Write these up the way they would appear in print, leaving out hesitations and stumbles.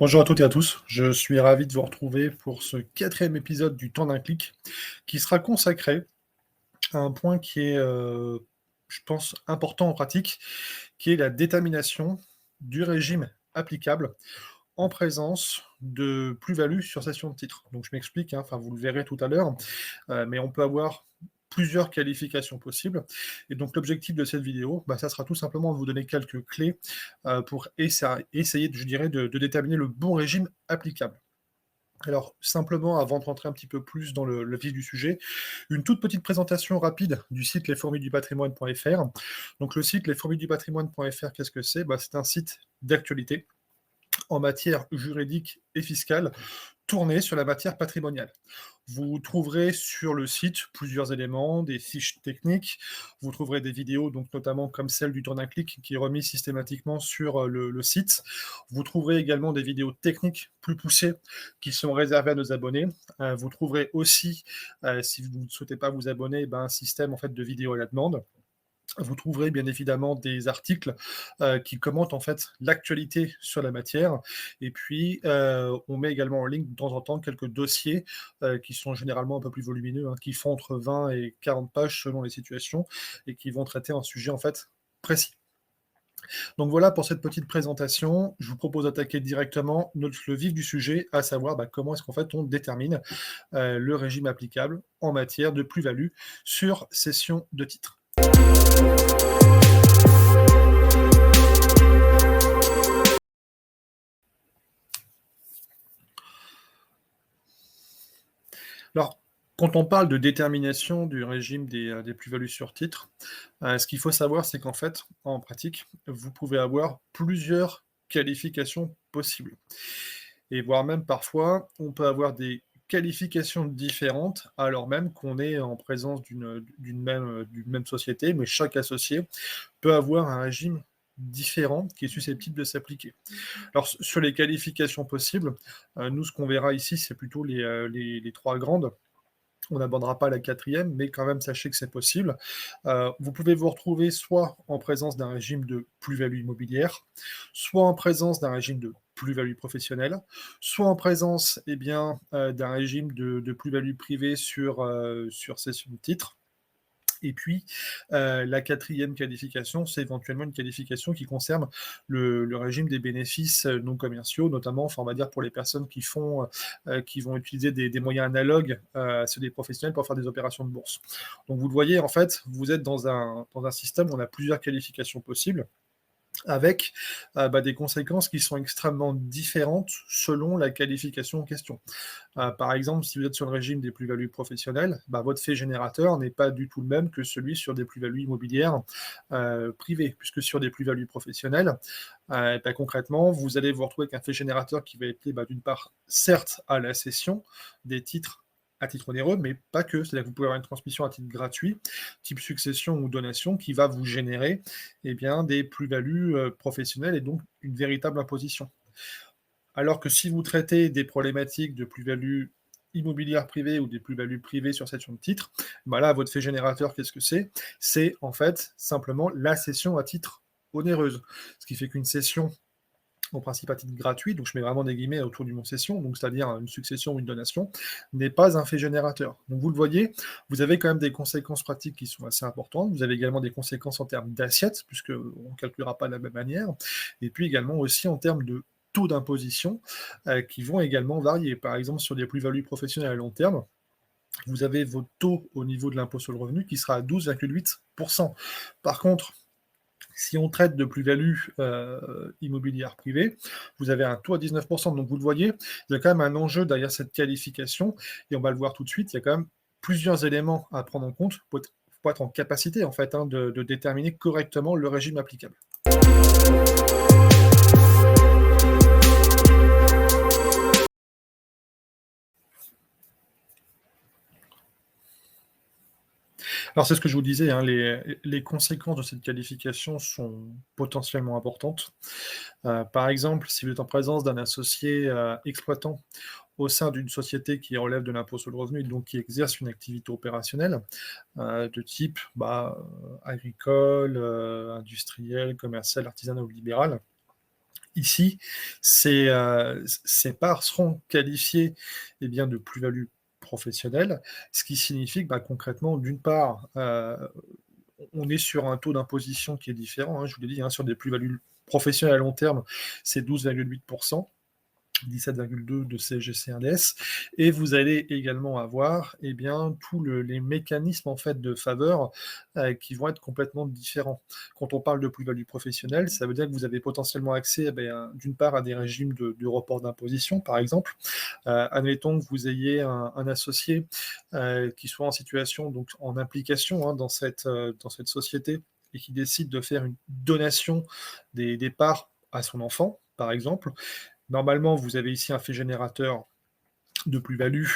Bonjour à toutes et à tous, je suis ravi de vous retrouver pour ce quatrième épisode du temps d'un clic, qui sera consacré à un point qui est, je pense, important en pratique, qui est la détermination du régime applicable en présence de plus-value sur session de titre. Donc je m'explique, hein, enfin vous le verrez tout à l'heure, mais on peut avoir plusieurs qualifications possibles. Et donc l'objectif de cette vidéo, ça sera tout simplement de vous donner quelques clés pour essayer, je dirais, de déterminer le bon régime applicable. Alors, simplement, avant de rentrer un petit peu plus dans le vif du sujet, une toute petite présentation rapide du site lesformulesdupatrimoine.fr. Donc, le site lesformulesdupatrimoine.fr, qu'est-ce que c'est? C'est un site d'actualité en matière juridique et fiscale, tourné sur la matière patrimoniale. Vous trouverez sur le site plusieurs éléments, des fiches techniques, vous trouverez des vidéos, donc notamment comme celle du tour d'un clic qui est remise systématiquement sur le site. Vous trouverez également des vidéos techniques plus poussées qui sont réservées à nos abonnés. Vous trouverez aussi, si vous ne souhaitez pas vous abonner, un système en fait de vidéos à la demande. Vous trouverez bien évidemment des articles qui commentent en fait l'actualité sur la matière. Et puis, on met également en ligne de temps en temps quelques dossiers qui sont généralement un peu plus volumineux, hein, qui font entre 20 et 40 pages selon les situations et qui vont traiter un sujet en fait précis. Donc voilà pour cette petite présentation. Je vous propose d'attaquer directement le vif du sujet, à savoir comment est-ce qu'en fait on détermine le régime applicable en matière de plus-value sur cession de titres. Alors, quand on parle de détermination du régime des plus-values sur titre, ce qu'il faut savoir, c'est qu'en fait, en pratique, vous pouvez avoir plusieurs qualifications possibles et voire même parfois, on peut avoir des qualifications différentes, alors même qu'on est en présence d'une même société, mais chaque associé peut avoir un régime différent qui est susceptible de s'appliquer. Alors sur les qualifications possibles, nous ce qu'on verra ici, c'est plutôt les 3 grandes. On n'abordera pas la quatrième, mais quand même sachez que c'est possible. Vous pouvez vous retrouver soit en présence d'un régime de plus-value immobilière, soit en présence d'un régime de plus-value professionnelle, soit en présence d'un régime de plus-value privée sur cession de titres. Et puis, la quatrième qualification, c'est éventuellement une qualification qui concerne le régime des bénéfices non commerciaux, notamment, enfin, on va dire pour les personnes qui vont utiliser des moyens analogues à ceux des professionnels pour faire des opérations de bourse. Donc vous le voyez, en fait, vous êtes dans un système où on a plusieurs qualifications possibles avec des conséquences qui sont extrêmement différentes selon la qualification en question. Par exemple, si vous êtes sur le régime des plus-values professionnelles, votre fait générateur n'est pas du tout le même que celui sur des plus-values immobilières privées, puisque sur des plus-values professionnelles, concrètement, vous allez vous retrouver avec un fait générateur qui va être lié d'une part, certes, à la cession des titres à titre onéreux, mais pas que. C'est-à-dire que vous pouvez avoir une transmission à titre gratuit, type succession ou donation, qui va vous générer des plus-values professionnelles et donc une véritable imposition. Alors que si vous traitez des problématiques de plus-value immobilière privée ou des plus-values privées sur cession de titre, là, votre fait générateur, qu'est-ce que c'est? C'est en fait simplement la cession à titre onéreuse. Ce qui fait qu'une cession en principe à titre gratuit, donc je mets vraiment des guillemets autour du mot cession, donc c'est-à-dire une succession ou une donation, n'est pas un fait générateur. Donc vous le voyez, vous avez quand même des conséquences pratiques qui sont assez importantes, vous avez également des conséquences en termes d'assiette, puisqu'on ne calculera pas de la même manière, et puis également aussi en termes de taux d'imposition qui vont également varier. Par exemple, sur des plus-values professionnelles à long terme, vous avez votre taux au niveau de l'impôt sur le revenu qui sera à 12,8%. Par contre, si on traite de plus-value immobilière privée, vous avez un taux à 19%. Donc vous le voyez, il y a quand même un enjeu derrière cette qualification, et on va le voir tout de suite, il y a quand même plusieurs éléments à prendre en compte pour être en capacité en fait, de déterminer correctement le régime applicable. Alors c'est ce que je vous disais, hein, les conséquences de cette qualification sont potentiellement importantes. Par exemple, si vous êtes en présence d'un associé exploitant au sein d'une société qui relève de l'impôt sur le revenu et donc qui exerce une activité opérationnelle de type agricole, industriel, commercial, artisanal ou libéral, Ici, ces parts seront qualifiées, eh bien, de plus-value professionnelle, ce qui signifie que, bah, concrètement, d'une part, on est sur un taux d'imposition qui est différent, hein, je vous l'ai dit, hein, sur des plus-values professionnelles à long terme, c'est 12,8, 17,2 de CSG-CRDS, et vous allez également avoir, eh bien, tous les mécanismes en fait de faveur qui vont être complètement différents. Quand on parle de plus-value professionnelle, ça veut dire que vous avez potentiellement accès, eh bien, d'une part à des régimes de report d'imposition, par exemple. Admettons que vous ayez un associé qui soit en situation, donc en implication hein, dans cette société, et qui décide de faire une donation des parts à son enfant, par exemple. Normalement, vous avez ici un fait générateur de plus-value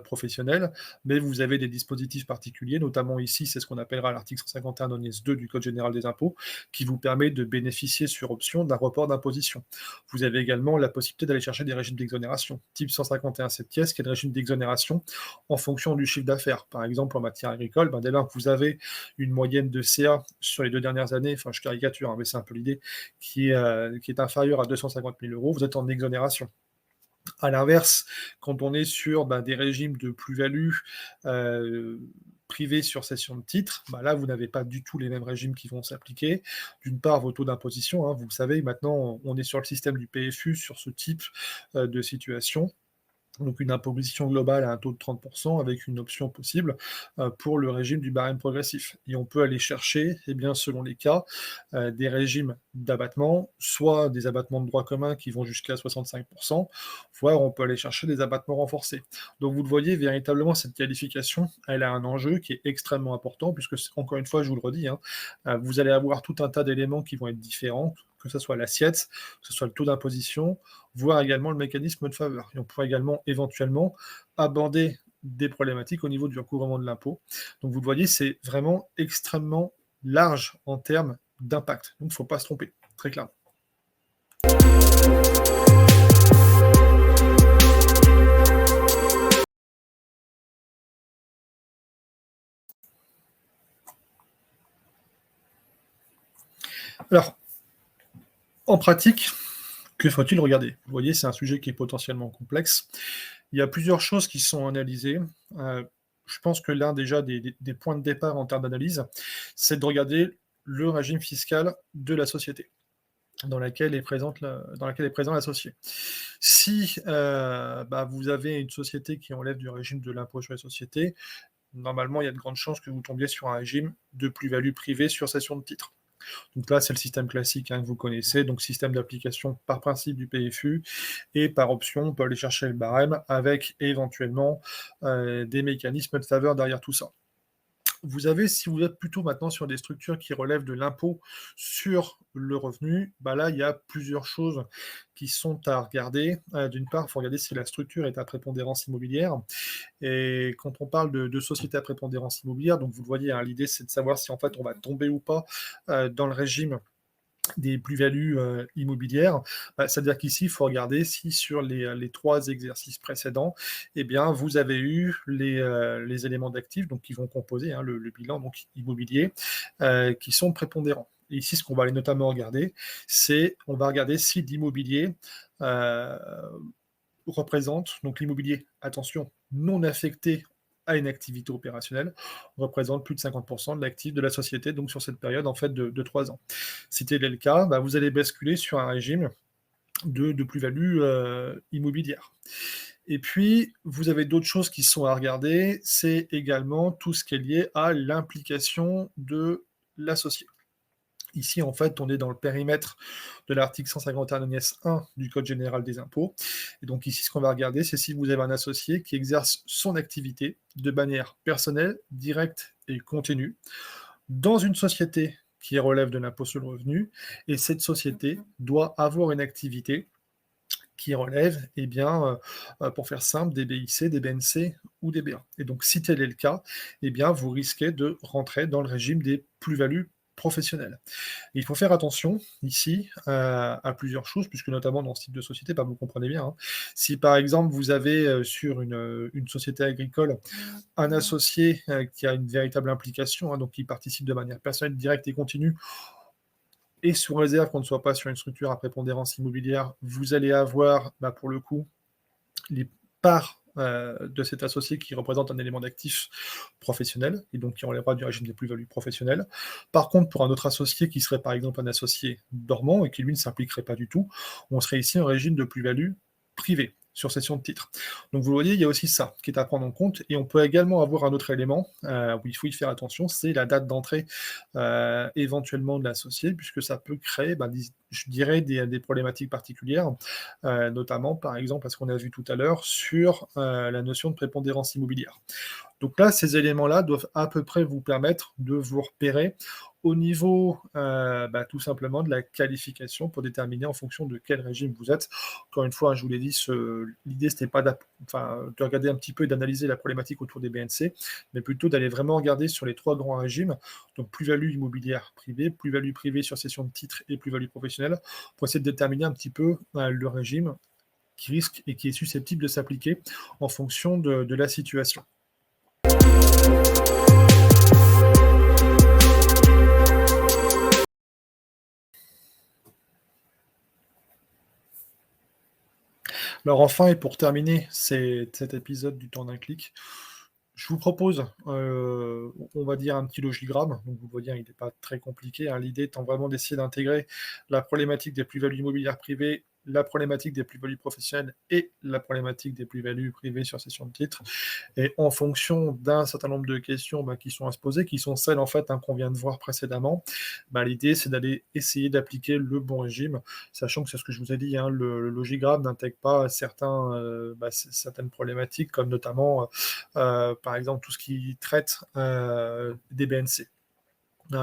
professionnelle, mais vous avez des dispositifs particuliers, notamment ici, c'est ce qu'on appellera l'article 151 ONIES 2 du Code général des impôts, qui vous permet de bénéficier sur option d'un report d'imposition. Vous avez également la possibilité d'aller chercher des régimes d'exonération, type 151 septies, qui est le régime d'exonération en fonction du chiffre d'affaires. Par exemple, en matière agricole, dès lors que vous avez une moyenne de CA sur les 2 dernières années, enfin je caricature, hein, mais c'est un peu l'idée, qui est inférieure à 250 000 euros, vous êtes en exonération. À l'inverse, quand on est sur des régimes de plus-value privés sur cession de titres, là, vous n'avez pas du tout les mêmes régimes qui vont s'appliquer. D'une part, vos taux d'imposition, hein, vous le savez, maintenant, on est sur le système du PFU sur ce type de situation. Donc une imposition globale à un taux de 30% avec une option possible pour le régime du barème progressif. Et on peut aller chercher, eh bien, selon les cas, des régimes d'abattement, soit des abattements de droit commun qui vont jusqu'à 65%, voire on peut aller chercher des abattements renforcés. Donc vous le voyez, véritablement, cette qualification, elle a un enjeu qui est extrêmement important, puisque, encore une fois, je vous le redis, hein, vous allez avoir tout un tas d'éléments qui vont être différents, que ce soit l'assiette, que ce soit le taux d'imposition, voire également le mécanisme de faveur. Et on pourrait également éventuellement aborder des problématiques au niveau du recouvrement de l'impôt. Donc vous le voyez, c'est vraiment extrêmement large en termes d'impact. Donc il ne faut pas se tromper, très clairement. Alors, en pratique, que faut-il regarder? Vous voyez, c'est un sujet qui est potentiellement complexe. Il y a plusieurs choses qui sont analysées. Je pense que l'un déjà des points de départ en termes d'analyse, c'est de regarder le régime fiscal de la société dans laquelle est présent l'associé. Si vous avez une société qui enlève du régime de l'impôt sur les sociétés, normalement, il y a de grandes chances que vous tombiez sur un régime de plus-value privée sur cession de titres. Donc là, c'est le système classique que vous connaissez, donc système d'application par principe du PFU, et par option, on peut aller chercher le barème avec éventuellement des mécanismes de faveur derrière tout ça. Vous avez, si vous êtes plutôt maintenant sur des structures qui relèvent de l'impôt sur le revenu, là, il y a plusieurs choses qui sont à regarder. D'une part, il faut regarder si la structure est à prépondérance immobilière. Et quand on parle de société à prépondérance immobilière, donc vous le voyez, hein, l'idée c'est de savoir si en fait on va tomber ou pas dans le régime des plus-values immobilières. C'est-à-dire qu'ici, il faut regarder si sur les 3 exercices précédents, eh bien, vous avez eu les éléments d'actifs, donc qui vont composer le bilan donc, immobilier, qui sont prépondérants. Et ici, ce qu'on va aller notamment regarder, c'est on va regarder si l'immobilier représente, donc l'immobilier, attention, non affecté à une activité opérationnelle, représente plus de 50% de l'actif de la société, donc sur cette période en fait de 3 ans. Si tel est le cas, vous allez basculer sur un régime de plus-value immobilière. Et puis, vous avez d'autres choses qui sont à regarder, c'est également tout ce qui est lié à l'implication de l'associé. Ici, en fait, on est dans le périmètre de l'article 151 ONIES 1 du Code général des impôts. Et donc ici, ce qu'on va regarder, c'est si vous avez un associé qui exerce son activité de manière personnelle, directe et continue dans une société qui relève de l'impôt sur le revenu, et cette société doit avoir une activité qui relève, pour faire simple, des BIC, des BNC ou des BA. Et donc, si tel est le cas, vous risquez de rentrer dans le régime des plus-values professionnelles. Et il faut faire attention ici à plusieurs choses, puisque notamment dans ce type de société, vous comprenez bien, hein, si par exemple vous avez sur une société agricole un associé qui a une véritable implication, donc qui participe de manière personnelle, directe et continue, et sous réserve qu'on ne soit pas sur une structure à prépondérance immobilière, vous allez avoir, pour le coup, les parts de cet associé qui représente un élément d'actif professionnel et donc qui relèvera du régime des plus-values professionnelles. Par contre, pour un autre associé qui serait par exemple un associé dormant et qui lui ne s'impliquerait pas du tout, on serait ici en régime de plus-value privée sur cession de titres. Donc vous voyez, il y a aussi ça qui est à prendre en compte et on peut également avoir un autre élément où il faut y faire attention, c'est la date d'entrée éventuellement de l'associé, puisque ça peut créer, je dirais, des problématiques particulières, notamment par exemple, parce qu'on a vu tout à l'heure, sur la notion de prépondérance immobilière. Donc là, ces éléments-là doivent à peu près vous permettre de vous repérer au niveau, tout simplement de la qualification pour déterminer en fonction de quel régime vous êtes. Encore une fois, je vous l'ai dit, l'idée, c'était pas de regarder un petit peu et d'analyser la problématique autour des BNC, mais plutôt d'aller vraiment regarder sur les 3 grands régimes, donc plus-value immobilière privée, plus-value privée sur cession de titres et plus-value professionnelle, pour essayer de déterminer un petit peu le régime qui risque et qui est susceptible de s'appliquer en fonction de la situation. Alors enfin, et pour terminer cet épisode du temps d'un clic, je vous propose, on va dire un petit logigramme. Donc vous voyez, il n'est pas très compliqué, hein. L'idée étant vraiment d'essayer d'intégrer la problématique des plus-values immobilières privées, la problématique des plus-values professionnelles et la problématique des plus-values privées sur cession de titres. Et en fonction d'un certain nombre de questions qui sont à se poser, qui sont celles en fait qu'on vient de voir précédemment, l'idée c'est d'aller essayer d'appliquer le bon régime, sachant que c'est ce que je vous ai dit, hein, le logigramme n'intègre pas certaines problématiques, comme notamment par exemple tout ce qui traite des BNC.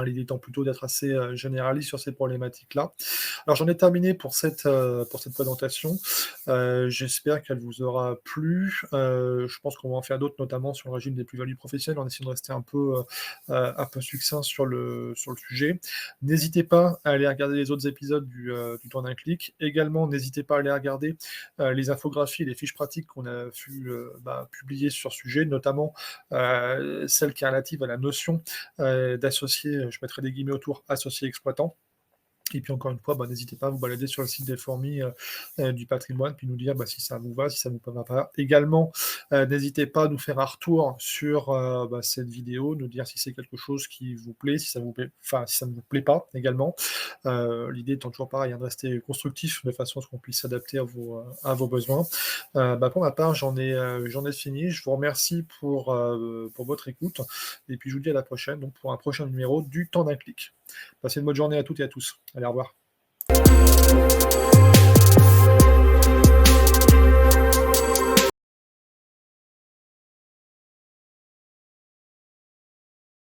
L'idée étant plutôt d'être assez généraliste sur ces problématiques-là. Alors j'en ai terminé pour cette présentation. J'espère qu'elle vous aura plu. Je pense qu'on va en faire d'autres, notamment sur le régime des plus-values professionnelles, en essayant de rester un peu succinct sur le sujet. N'hésitez pas à aller regarder les autres épisodes du temps d'un clic. Également, n'hésitez pas à aller regarder les infographies et les fiches pratiques qu'on a pu publier sur ce sujet, notamment celle qui est relative à la notion d'associé, je mettrai des guillemets autour, associé exploitant. Et puis encore une fois, n'hésitez pas à vous balader sur le site des fourmis du patrimoine, puis nous dire si ça vous va, si ça ne vous va pas. Également, n'hésitez pas à nous faire un retour sur cette vidéo, nous dire si c'est quelque chose qui vous plaît, si ça vous plaît, si ça ne vous plaît pas également. L'idée étant toujours pareil, de rester constructif de façon à ce qu'on puisse s'adapter à vos besoins. Pour ma part, j'en ai fini. Je vous remercie pour votre écoute. Et puis je vous dis à la prochaine, donc pour un prochain numéro du temps d'un clic. Passez une bonne journée à toutes et à tous. Allez, au revoir.